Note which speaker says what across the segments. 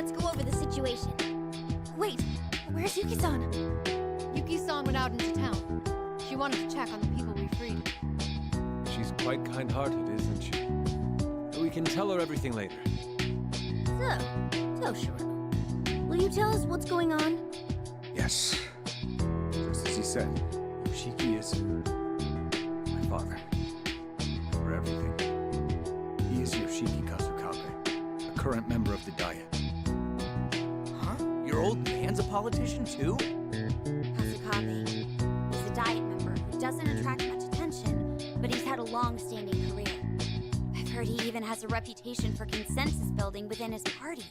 Speaker 1: let's go over the situation. Wait, where's Yuki-san?
Speaker 2: Yuki-san went out into town. She wanted to check on the people we freed.
Speaker 3: She's quite kind-hearted, isn't she? We can tell her everything later.
Speaker 1: So, Toshiro, will you tell us what's going on?
Speaker 4: Yes. Just as he said, Yoshiki is my father. For everything. He is Yoshiki Kasukabe, a current member of the Diet.
Speaker 5: Huh? Your old man's a politician too?
Speaker 1: Kasukabe is a Diet member who doesn't attract much attention, but he's had a long-standing career. I've heard he even has a reputation for consensus building within his party.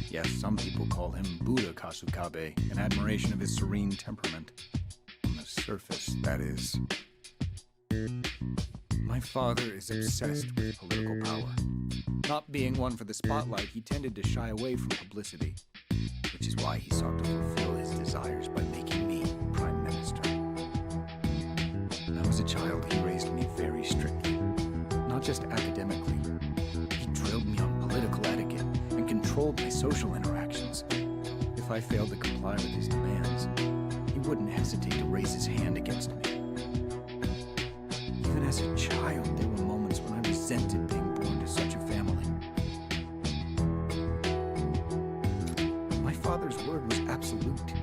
Speaker 4: Yes, some people call him Buddha Kasukabe, in admiration of his serene temperament. On the surface, that is. My father is obsessed with political power. Not being one for the spotlight, he tended to shy away from publicity, which is why he sought to fulfill his desires by making me Prime Minister. When I was a child, he raised me very strictly. Not just academically. He drilled me on political etiquette and controlled my social interactions. If I failed to comply with his demands, he wouldn't hesitate to raise his hand against me. Even as a child, there were moments when I resented being born to such a family. My father's word was absolute.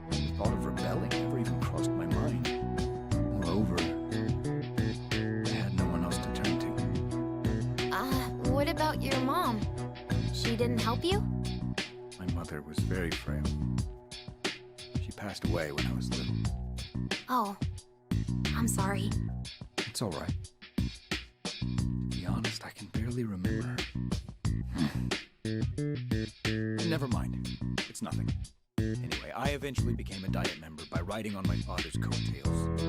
Speaker 4: The thought of rebelling never even crossed my mind. Moreover, I had no one else to turn to.
Speaker 1: What about your mom? She didn't help you?
Speaker 4: My mother was very frail. She passed away when I was little.
Speaker 1: Oh, I'm sorry.
Speaker 4: It's all right. To be honest, I can barely remember her. Never mind. It's nothing. Anyway, I eventually became a Diet member by riding on my father's coattails.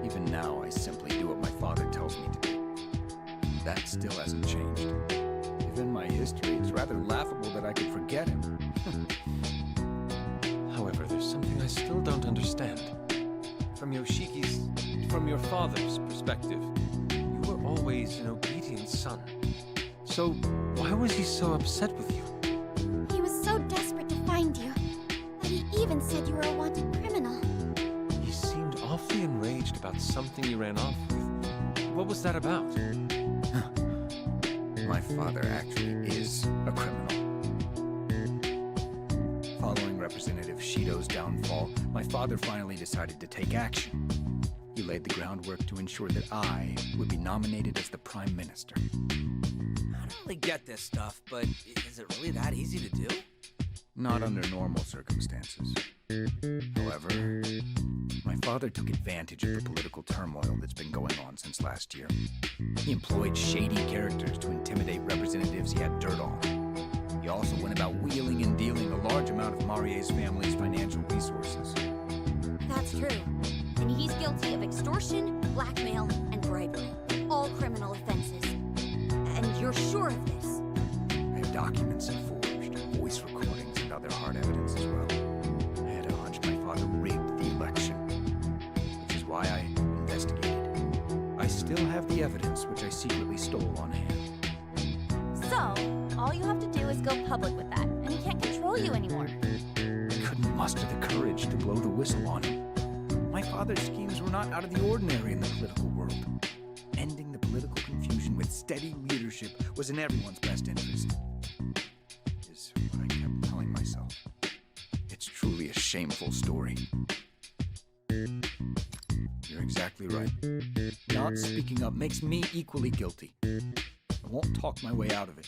Speaker 4: Even now, I simply do what my father tells me to do. That still hasn't changed. Given my history, it's rather laughable that I could forget him.
Speaker 3: However, there's something I still don't understand. From your father's perspective, you were always an obedient son. So, why was he so upset with you?
Speaker 1: He was so desperate to find you that he even said you were a wanted criminal.
Speaker 3: He seemed awfully enraged about something you ran off with. What was that about?
Speaker 4: My father actually is a criminal. Following Representative Shido's downfall, my father finally decided to take action. He laid the groundwork to ensure that I would be nominated as the Prime Minister.
Speaker 5: I don't really get this stuff, but is it really that easy to do?
Speaker 4: Not under normal circumstances. However, my father took advantage of the political turmoil that's been going on since last year. He employed shady characters to intimidate representatives he had dirt on. He also went about wheeling and dealing a large amount of Marie's family's financial resources.
Speaker 1: That's true. And he's guilty of extortion, blackmail, and bribery. All criminal offenses. And you're sure of this?
Speaker 4: I have documents and forged, voice recordings, and other hard evidence as well. I had a hunch my father rigged the election, which is why I investigated. I still have the evidence which I secretly stole on hand.
Speaker 1: So, all you have to do is go public with that, and he can't control you anymore.
Speaker 4: I couldn't muster the courage to blow the whistle on him. My father's schemes were not out of the ordinary in the political world. Ending the political confusion with steady leadership was in everyone's best interest. Is what I kept telling myself. It's truly a shameful story. You're exactly right. Not speaking up makes me equally guilty. I won't talk my way out of it.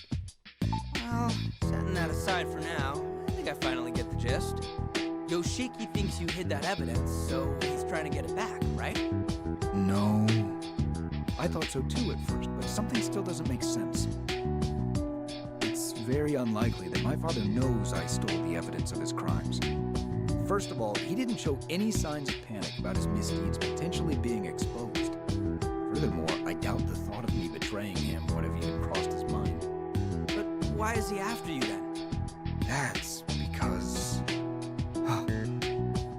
Speaker 5: Well, setting that aside for now, I think I finally get the gist. Yoshiki thinks you hid that evidence, so he's trying to get it back, right?
Speaker 4: No. I thought so too at first, but something still doesn't make sense. It's very unlikely that my father knows I stole the evidence of his crimes. First of all, he didn't show any signs of panic about his misdeeds potentially being exposed. Furthermore, I doubt the thought of me betraying him would have even crossed his mind.
Speaker 5: But why is he after you then?
Speaker 4: That's because...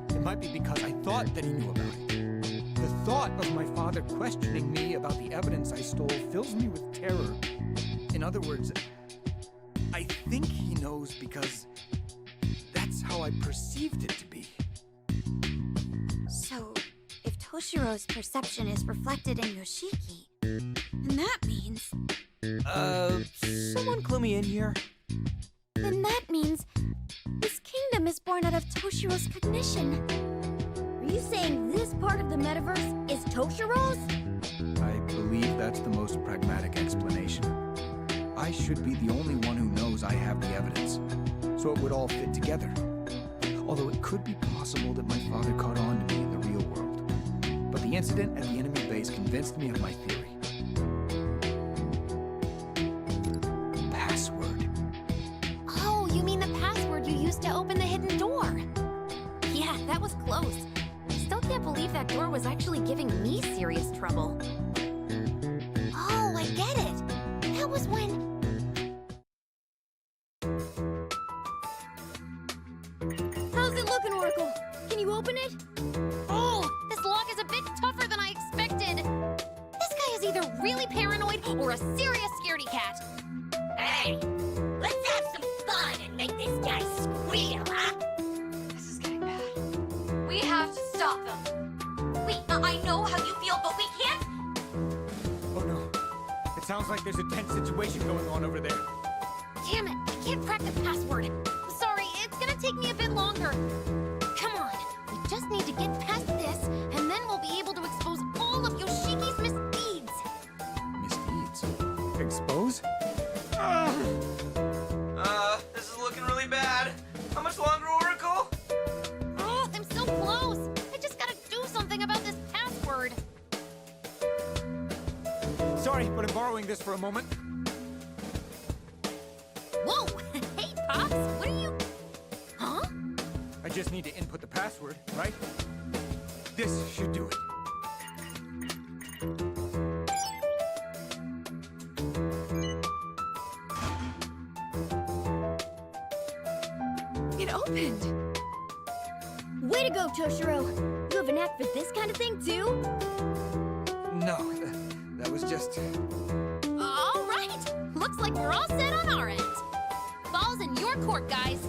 Speaker 4: It might be because I thought that he knew about it. The thought of my father questioning me about the evidence I stole fills me with terror. In other words, I think he knows because that's how I perceived it to be.
Speaker 1: So, if Toshiro's perception is reflected in Yoshiki, then that means...
Speaker 5: Someone clue me in here.
Speaker 1: Then that means this kingdom is born out of Toshiro's cognition.
Speaker 6: Are you saying this part of the metaverse is Toshiro's?
Speaker 4: I believe that's the most pragmatic explanation. I should be the only one who knows I have the evidence, so it would all fit together. Although it could be possible that my father caught on to me in the real world. But the incident at the enemy base convinced me of my theory. Password.
Speaker 2: Oh, you mean the password you used to open the hidden door? Yeah, that was close. I still can't believe that door was actually giving me serious trouble. Oh, I get it. That was when...
Speaker 6: How's it looking, Oracle? Can you open it?
Speaker 2: Oh, this lock is a bit tougher than I expected. This guy is either really paranoid or a serious scaredy cat.
Speaker 6: Hey, let's have some fun and make this guy squeal, huh?
Speaker 2: This is getting bad. We have to stop them.
Speaker 6: Wait, I know how you feel, but we can't.
Speaker 4: Oh no. It sounds like there's a tense situation going on over there.
Speaker 2: Damn it, I can't crack the password. Sorry, it's gonna take me a bit longer. Come on, we just need to get past this, and then we'll be able to expose all of Yoshiki's misdeeds.
Speaker 4: Misdeeds? Expose?
Speaker 5: This is looking really bad. How much longer, Oracle?
Speaker 2: Oh, I'm so close. I just gotta do something about this password.
Speaker 4: Sorry, but I'm borrowing this for a moment.
Speaker 2: Whoa! Hey, Pops, what are you... Huh?
Speaker 4: I just need to input the password, right? This should do it.
Speaker 2: It opened.
Speaker 6: Way to go, Toshiro. You have a knack for this kind of thing, too?
Speaker 4: No, that was just...
Speaker 2: All right. Looks like we're all set on our end. Ball's in your court, guys.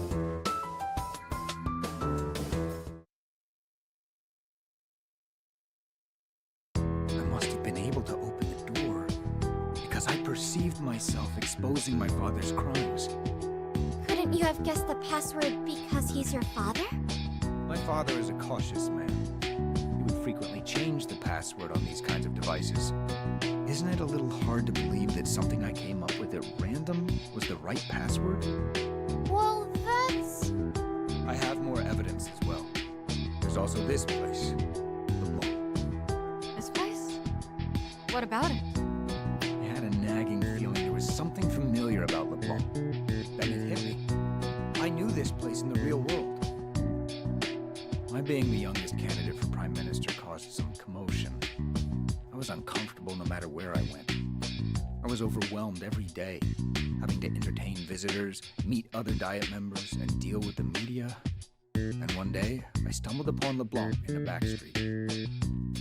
Speaker 4: I must have been able to open the door because I perceived myself exposing my father's crimes.
Speaker 1: Couldn't you have guessed the password because he's your father?
Speaker 4: My father is a cautious man. He would frequently change the password on these kinds of devices. Isn't it a little hard to believe that something I came up with at random was the right password?
Speaker 1: Well, that's...
Speaker 4: I have more evidence as well. There's also this place.
Speaker 2: This place? What about it?
Speaker 4: I had a nagging feeling there was something familiar about LeBlanc. Then it hit me. I knew this place in the real world. My being the youngest candidate for Prime Minister caused some commotion. I was uncomfortable no matter where I went. I was overwhelmed every day, having to entertain visitors, meet other Diet members, and deal with the media. And one day, I stumbled upon LeBlanc in a back street.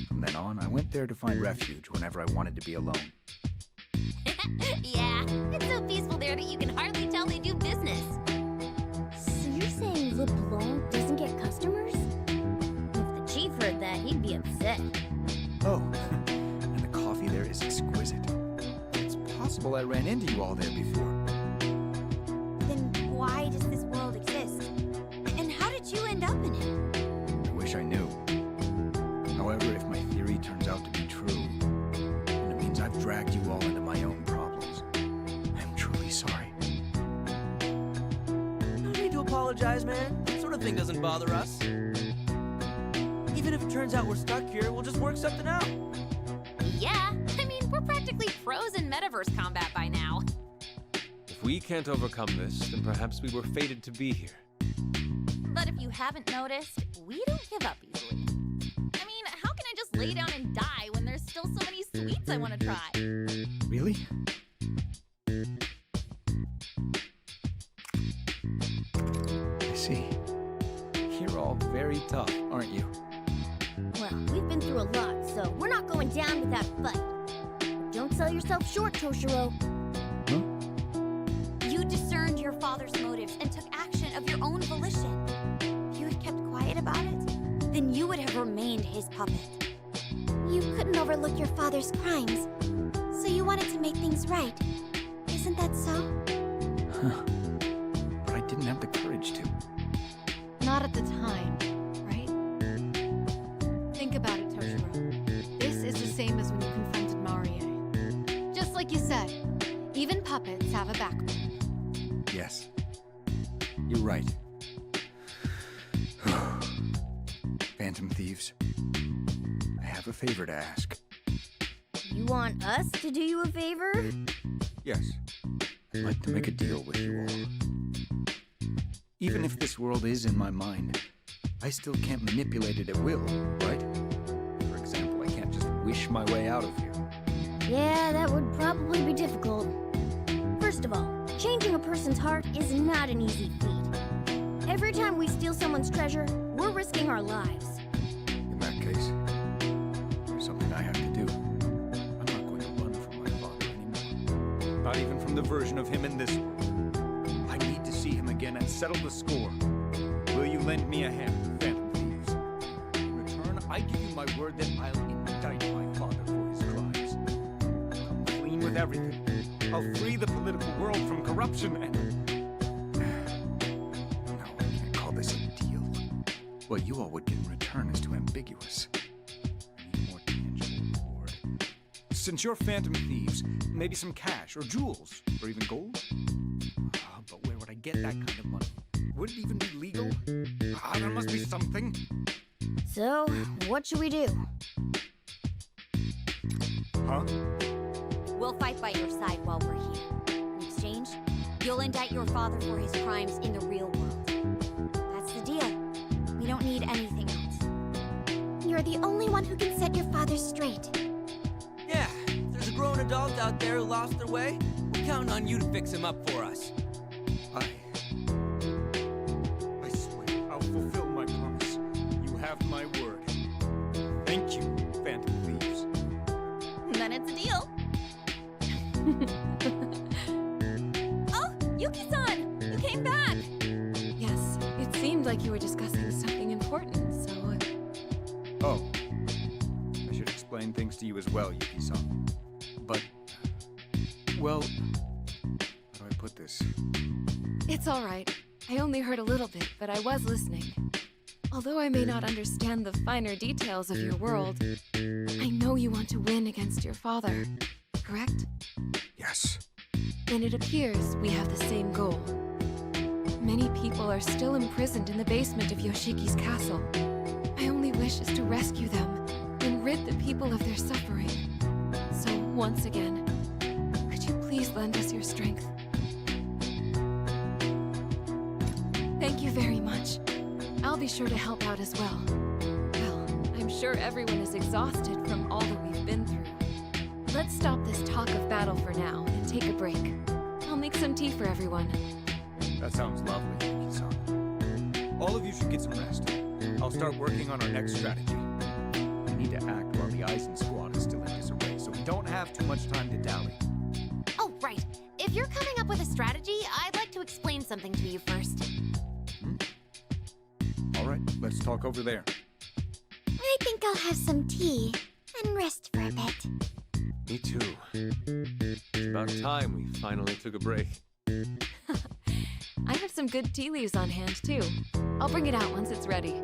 Speaker 4: From then on, I went there to find refuge whenever I wanted to be alone.
Speaker 2: Yeah, it's so peaceful there that you can hardly tell they do business.
Speaker 6: So you're saying LeBlanc doesn't get customers? If the chief heard that, he'd be upset.
Speaker 4: Oh, and the coffee there is exquisite. It's possible I ran into you all there before.
Speaker 1: Then why does this world exist? And how did you end up in it?
Speaker 4: I wish I knew. However, if my theory turns out to be true, then it means I've dragged you all into my own problems. I'm truly sorry.
Speaker 5: No need to apologize, man. That sort of thing doesn't bother us. Even if it turns out we're stuck here, we'll just work something out.
Speaker 2: Yeah, I mean, we're practically pros in metaverse combat by now.
Speaker 3: If we can't overcome this, then perhaps we were fated to be here.
Speaker 2: But if you haven't noticed, we don't give up easily. I mean, how can I just lay down and die when there's still so many sweets I want to try?
Speaker 4: Really? I see. You're all very tough, aren't you?
Speaker 6: Well, we've been through a lot, so we're not going down without a fight. But don't sell yourself short, Toshiro.
Speaker 1: You discerned father's motives and took action of your own volition. If you had kept quiet about it, then you would have remained his puppet.
Speaker 6: You couldn't overlook your father's crimes, so you wanted to make things right. Isn't that so?
Speaker 4: But I didn't have the courage to.
Speaker 2: Not at the time, right? Think about it, Toshiro. This is the same as when you confronted Marie. Just like you said, even puppets have a backbone.
Speaker 4: Yes. You're right. Phantom Thieves, I have a favor to ask.
Speaker 6: You want us to do you a favor?
Speaker 4: Yes. I'd like to make a deal with you all. Even if this world is in my mind, I still can't manipulate it at will, right? For example, I can't just wish my way out of here.
Speaker 6: Yeah, that would probably be difficult. First of all, changing a person's heart is not an easy feat. Every time we steal someone's treasure, we're risking our lives.
Speaker 4: In that case, there's something I have to do. I'm not going to run from my father anymore. Not even from the version of him in this world. I need to see him again and settle the score. Will you lend me a hand, Phantom Thieves? In return, I give you my word that I'll indict my father for his crimes. I'll come clean with everything. I'll free the political world from corruption and... No, I can't call this a deal. What you all would get in return is too ambiguous. I need a more tangible reward. Since you're Phantom Thieves, maybe some cash, or jewels, or even gold? But where would I get that kind of money? Would it even be legal? There must be something.
Speaker 6: So, what should we do?
Speaker 4: Huh?
Speaker 1: We'll fight by your side while we're here. In exchange, you'll indict your father for his crimes in the real world. That's the deal. We don't need anything else.
Speaker 6: You're the only one who can set your father straight.
Speaker 5: Yeah, if there's a grown adult out there who lost their way, we're counting on you to fix him up for us.
Speaker 4: I swear I'll fulfill my promise. You have my word. Thank you, Phantom Thieves.
Speaker 1: Then it's a deal. Oh, Yuki-san! You came back!
Speaker 2: Yes, it seemed like you were discussing something important, so...
Speaker 4: Oh. I should explain things to you as well, Yuki-san. But... well... how do I put this?
Speaker 2: It's all right. I only heard a little bit, but I was listening. Although I may not understand the finer details of your world, I know you want to win against your father, correct?
Speaker 4: Yes.
Speaker 2: Then it appears we have the same goal. Many people are still imprisoned in the basement of Yoshiki's castle. My only wish is to rescue them and rid the people of their suffering. So, once again, could you please lend us your strength? Thank you very much. I'll be sure to help out as well. Well, I'm sure everyone is exhausted from all that we've been through. Let's stop this talk of battle for now and take a break. I'll make some tea for everyone.
Speaker 4: That sounds lovely, Yuki-san. All of you should get some rest. I'll start working on our next strategy. We need to act while the Eisen squad is still in disarray, so we don't have too much time to dally.
Speaker 2: Oh, right. If you're coming up with a strategy, I'd like to explain something to you first.
Speaker 4: All right, let's talk over there.
Speaker 6: I think I'll have some tea and rest for a bit.
Speaker 3: Me too. It's about time we finally took a break.
Speaker 2: I have some good tea leaves on hand, too. I'll bring it out once it's ready.